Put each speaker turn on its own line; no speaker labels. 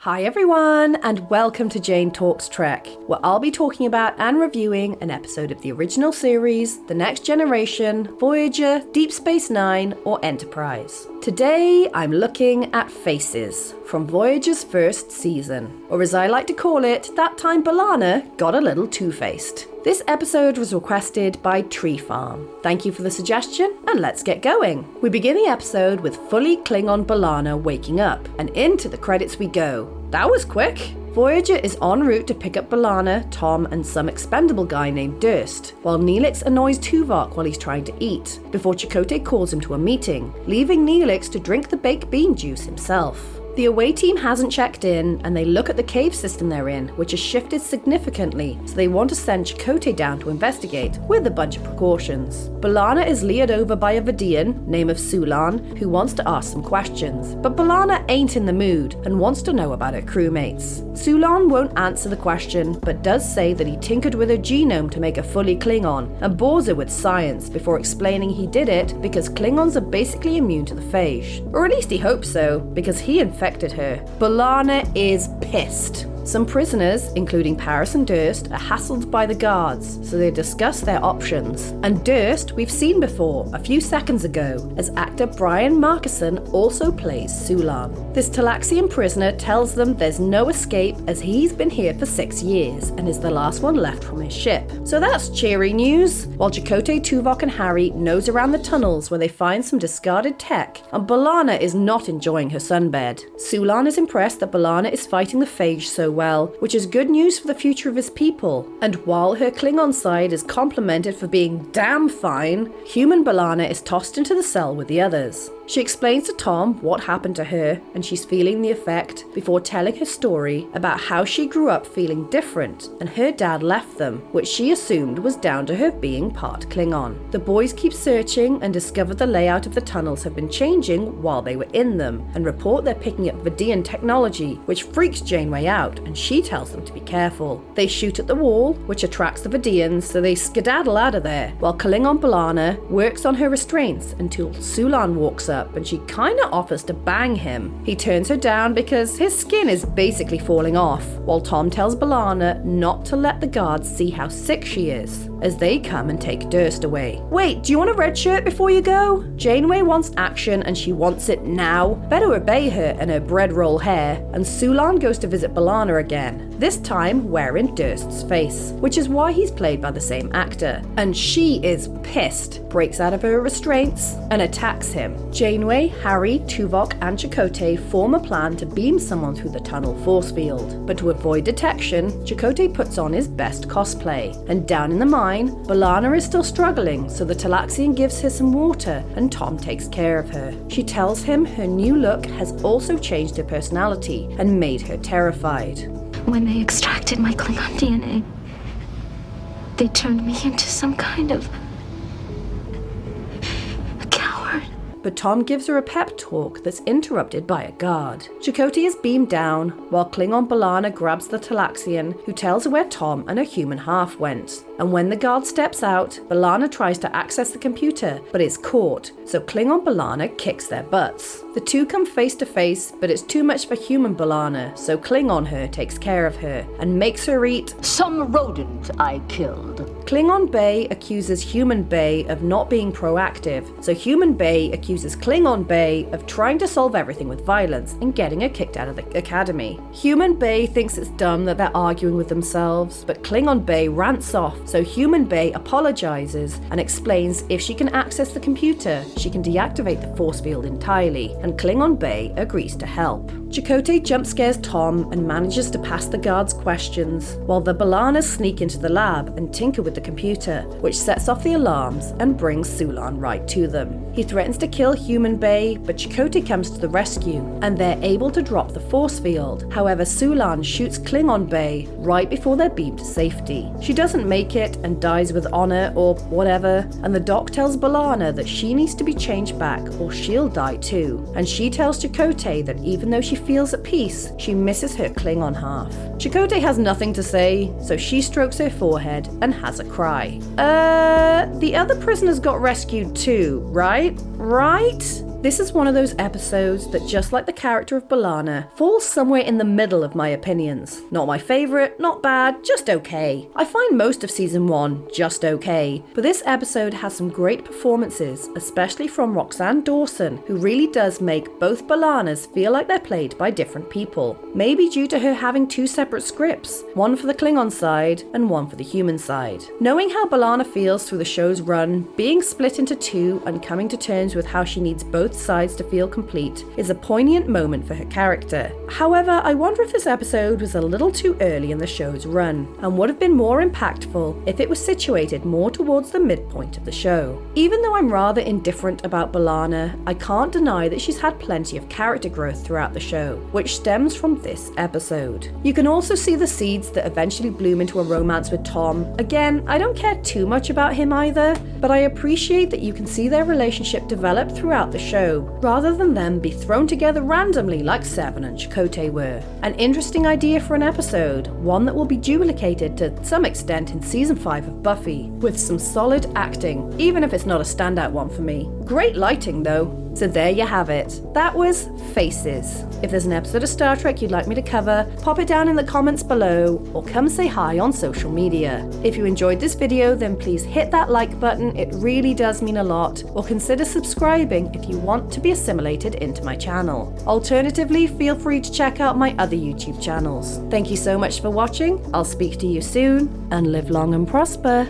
Hi everyone, and welcome to Jane Talks Trek, where I'll be talking about and reviewing an episode of the original series, The Next Generation, Voyager, Deep Space Nine, or Enterprise. Today, I'm looking at Faces, from Voyager's first season, or as I like to call it, that time B'Elanna got a little two-faced. This episode was requested by Tree Farm. Thank you for the suggestion, and let's get going. We begin the episode with fully Klingon B'Elanna waking up, and into the credits we go. That was quick. Voyager is en route to pick up B'Elanna, Tom, and some expendable guy named Durst, while Neelix annoys Tuvok while he's trying to eat, before Chakotay calls him to a meeting, leaving Neelix to drink the baked bean juice himself. The away team hasn't checked in, and they look at the cave system they're in, which has shifted significantly, so they want to send Chakotay down to investigate, with a bunch of precautions. B'Elanna is leered over by a Vidiian, name of Sulan, who wants to ask some questions, but B'Elanna ain't in the mood, and wants to know about her crewmates. Sulan won't answer the question, but does say that he tinkered with her genome to make her fully Klingon, and bores her with science, before explaining he did it because Klingons are basically immune to the phage. Or at least he hopes so, because he infected her. B'Elanna is pissed. Some prisoners, including Paris and Durst, are hassled by the guards, so they discuss their options. And Durst, we've seen before, a few seconds ago, as actor Brian Markison also plays Sulan. This Talaxian prisoner tells them there's no escape as he's been here for 6 years and is the last one left from his ship. So that's cheery news. While Chakotay, Tuvok and Harry nose around the tunnels where they find some discarded tech, and B'Elanna is not enjoying her sunbed. Sulan is impressed that B'Elanna is fighting the phage so well, which is good news for the future of his people. And while her Klingon side is complimented for being damn fine, human B'Elanna is tossed into the cell with the others. She explains to Tom what happened to her, and she's feeling the effect, before telling her story about how she grew up feeling different and her dad left them, which she assumed was down to her being part Klingon. The boys keep searching and discover the layout of the tunnels have been changing while they were in them, and report they're picking up Vidiian technology, which freaks Janeway out, and she tells them to be careful. They shoot at the wall, which attracts the Vidiians, so they skedaddle out of there, while Klingon B'Elanna works on her restraints until Sulan walks up and she kinda offers to bang him. He turns her down because his skin is basically falling off, while Tom tells B'Elanna not to let the guards see how sick she is, as they come and take Durst away. Wait, do you want a red shirt before you go? Janeway wants action and she wants it now. Better obey her and her bread roll hair, and Sulan goes to visit B'Elanna again, this time wearing Durst's face, which is why he's played by the same actor. And she is pissed, breaks out of her restraints, and attacks him. Janeway, Harry, Tuvok, and Chakotay form a plan to beam someone through the tunnel force field. But to avoid detection, Chakotay puts on his best cosplay. And down in the mine, B'Elanna is still struggling, so the Talaxian gives her some water, and Tom takes care of her. She tells him her new look has also changed her personality and made her terrified.
When they extracted my Klingon DNA, they turned me into some kind of a coward.
But Tom gives her a pep talk that's interrupted by a guard. Chakotay is beamed down, while Klingon B'Elanna grabs the Talaxian, who tells her where Tom and her human half went. And when the guard steps out, B'Elanna tries to access the computer, but is caught, so Klingon B'Elanna kicks their butts. The two come face to face, but it's too much for human B'Elanna, so Klingon her takes care of her, and makes her eat
some rodent I killed.
Klingon Bay accuses Human Bay of not being proactive, so Human Bay accuses Klingon Bay of trying to solve everything with violence and getting her kicked out of the academy. Human Bay thinks it's dumb that they're arguing with themselves, but Klingon Bay rants off, so Human Bay apologizes and explains if she can access the computer, she can deactivate the force field entirely, and Klingon Bay agrees to help. Chakotay jump scares Tom and manages to pass the guards' questions, while the B'Elannas sneak into the lab and tinker with the computer, which sets off the alarms and brings Sulan right to them. He threatens to kill Human Bay, but Chakotay comes to the rescue, and they're able to drop the force field. However, Sulan shoots Klingon Bay right before they're beamed to safety. She doesn't make it and dies with honor or whatever, and the doc tells B'Elanna that she needs to be changed back or she'll die too. And she tells Chakotay that even though she feels at peace, she misses her Klingon half. Chakotay has nothing to say, so she strokes her forehead and has a cry. The other prisoners got rescued too, right? This is one of those episodes that, just like the character of B'Elanna, falls somewhere in the middle of my opinions. Not my favourite, not bad, just okay. I find most of season 1 just okay, but this episode has some great performances, especially from Roxanne Dawson, who really does make both B'Elannas feel like they're played by different people. Maybe due to her having 2 separate scripts, one for the Klingon side and one for the human side. Knowing how B'Elanna feels through the show's run, being split into 2 and coming to terms with how she needs both sides to feel complete is a poignant moment for her character. However, I wonder if this episode was a little too early in the show's run and would have been more impactful if it was situated more towards the midpoint of the show. Even though I'm rather indifferent about B'Elanna, I can't deny that she's had plenty of character growth throughout the show, which stems from this episode. You can also see the seeds that eventually bloom into a romance with Tom. Again, I don't care too much about him either, but I appreciate that you can see their relationship develop throughout the show, rather than them be thrown together randomly like Seven and Chakotay were. An interesting idea for an episode, one that will be duplicated to some extent in season 5 of Buffy, with some solid acting, even if it's not a standout one for me. Great lighting though. So there you have it. That was Faces. If there's an episode of Star Trek you'd like me to cover, pop it down in the comments below or come say hi on social media. If you enjoyed this video, then please hit that like button, it really does mean a lot, or consider subscribing if you want to be assimilated into my channel. Alternatively, feel free to check out my other YouTube channels. Thank you so much for watching, I'll speak to you soon, and live long and prosper.